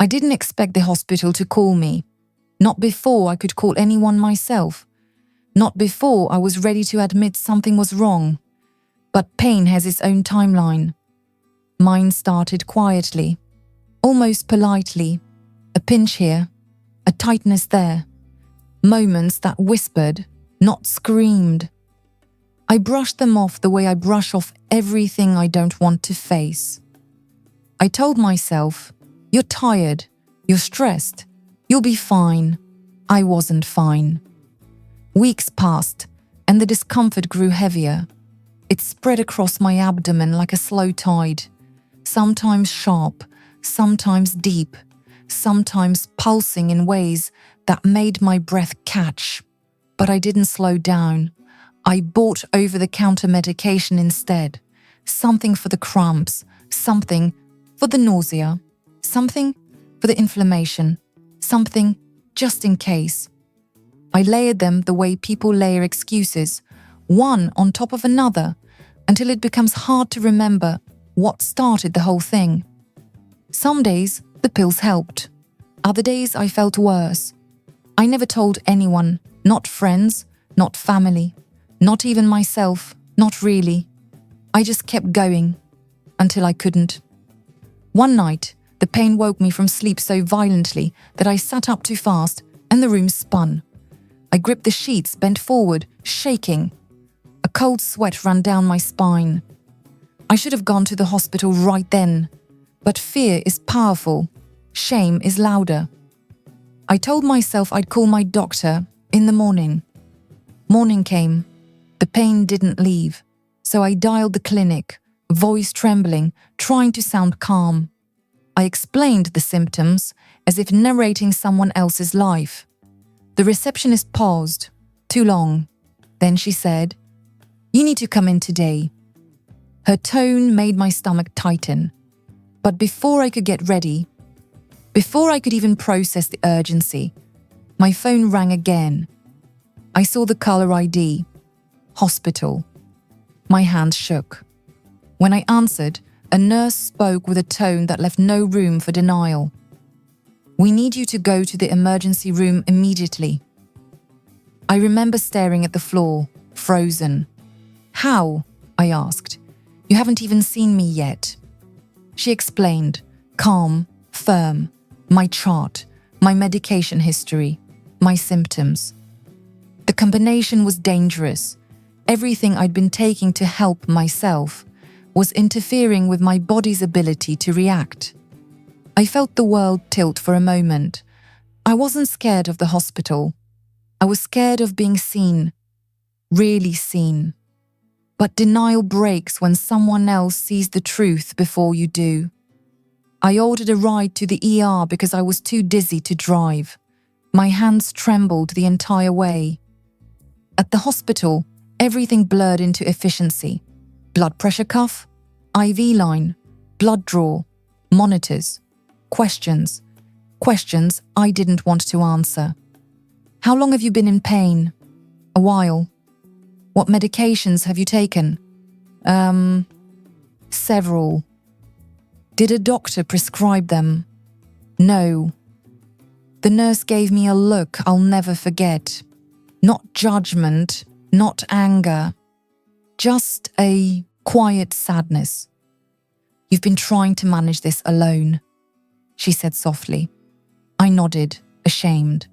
I didn't expect the hospital to call me. Not before I could call anyone myself. Not before I was ready to admit something was wrong. But pain has its own timeline. Mine started quietly, almost politely. A pinch here, a tightness there. Moments that whispered, not screamed. I brushed them off the way I brush off everything I don't want to face. I told myself, you're tired, you're stressed, you'll be fine. I wasn't fine. Weeks passed, and the discomfort grew heavier. It spread across my abdomen like a slow tide, sometimes sharp, sometimes deep, sometimes pulsing in ways that made my breath catch. But I didn't slow down. I bought over-the-counter medication instead. Something for the cramps, something for the nausea, something for the inflammation, something just in case. I layered them the way people layer excuses, one on top of another, until it becomes hard to remember what started the whole thing. Some days, the pills helped. Other days, I felt worse. I never told anyone, not friends, not family, not even myself, not really. I just kept going, until I couldn't. One night, the pain woke me from sleep so violently that I sat up too fast and the room spun. I gripped the sheets, bent forward, shaking. A cold sweat ran down my spine. I should have gone to the hospital right then, but fear is powerful. Shame is louder. I told myself I'd call my doctor in the morning. Morning came. The pain didn't leave, so I dialed the clinic, voice trembling, trying to sound calm. I explained the symptoms as if narrating someone else's life. The receptionist paused, too long. Then she said, "You need to come in today." Her tone made my stomach tighten. But before I could get ready, before I could even process the urgency, my phone rang again. I saw the caller ID. Hospital. My hands shook. When I answered, a nurse spoke with a tone that left no room for denial. "We need you to go to the emergency room immediately." I remember staring at the floor, frozen. "How?" I asked. "You haven't even seen me yet." She explained, calm, firm, my chart, my medication history, my symptoms. The combination was dangerous. Everything I'd been taking to help myself was interfering with my body's ability to react. I felt the world tilt for a moment. I wasn't scared of the hospital. I was scared of being seen, really seen. But denial breaks when someone else sees the truth before you do. I ordered a ride to the ER because I was too dizzy to drive. My hands trembled the entire way. At the hospital, everything blurred into efficiency. Blood pressure cuff, IV line, blood draw, monitors, questions. Questions I didn't want to answer. "How long have you been in pain?" "A while." "What medications have you taken?" Several." "Did a doctor prescribe them?" "No." The nurse gave me a look I'll never forget. Not judgment, not anger, just a quiet sadness. "You've been trying to manage this alone," she said softly. I nodded, ashamed.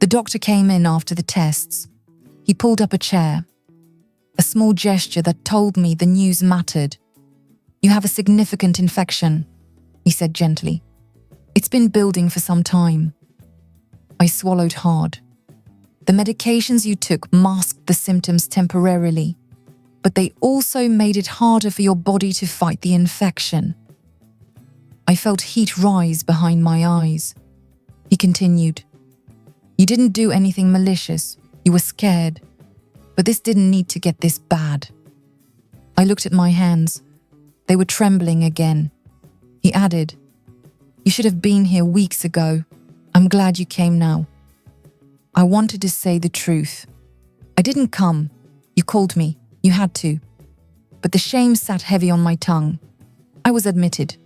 The doctor came in after the tests. He pulled up a chair. A small gesture that told me the news mattered. "You have a significant infection," he said gently. "It's been building for some time." I swallowed hard. "The medications you took masked the symptoms temporarily, but they also made it harder for your body to fight the infection." I felt heat rise behind my eyes. He continued, "You didn't do anything malicious. You were scared. But this didn't need to get this bad." I looked at my hands. They were trembling again. He added, "You should have been here weeks ago. I'm glad you came now." I wanted to say the truth. "I didn't come. You called me. You had to." But the shame sat heavy on my tongue. I was admitted.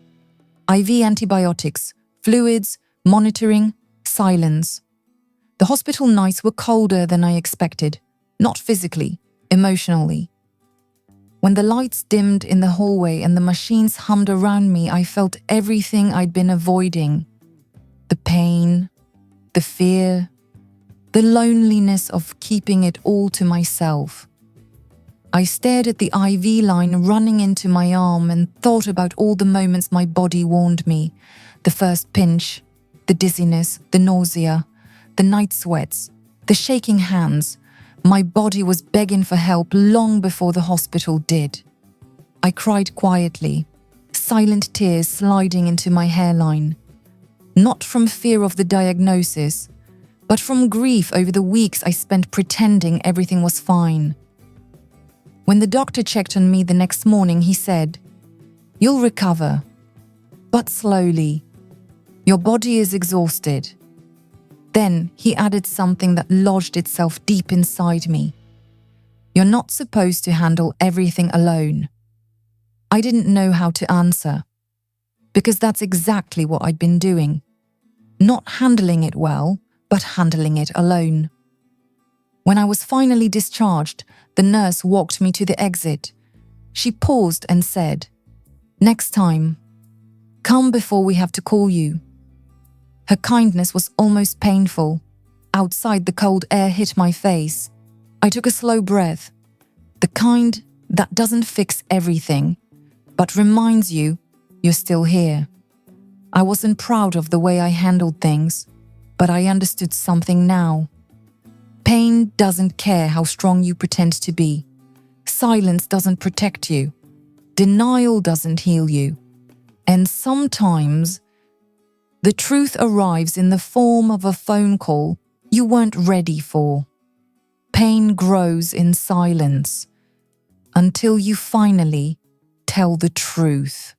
IV antibiotics, Fluids, monitoring, silence. The hospital nights were colder than I expected, not physically, emotionally. When the lights dimmed in the hallway and the machines hummed around me, I felt everything I'd been avoiding. The pain, the fear, the loneliness of keeping it all to myself. I stared at the IV line running into my arm and thought about all the moments my body warned me. The first pinch, the dizziness, the nausea, the night sweats, the shaking hands. My body was begging for help long before the hospital did. I cried quietly, silent tears sliding into my hairline. Not from fear of the diagnosis, but from grief over the weeks I spent pretending everything was fine. When the doctor checked on me the next morning, he said, "You'll recover, but slowly. Your body is exhausted." Then he added something that lodged itself deep inside me. "You're not supposed to handle everything alone." I didn't know how to answer, because that's exactly what I'd been doing. Not handling it well, but handling it alone. When I was finally discharged, the nurse walked me to the exit. She paused and said, "Next time, come before we have to call you." Her kindness was almost painful. Outside, the cold air hit my face. I took a slow breath, the kind that doesn't fix everything, but reminds you you're still here. I wasn't proud of the way I handled things, but I understood something now. Pain doesn't care how strong you pretend to be. Silence doesn't protect you. Denial doesn't heal you. And sometimes, the truth arrives in the form of a phone call you weren't ready for. Pain grows in silence until you finally tell the truth.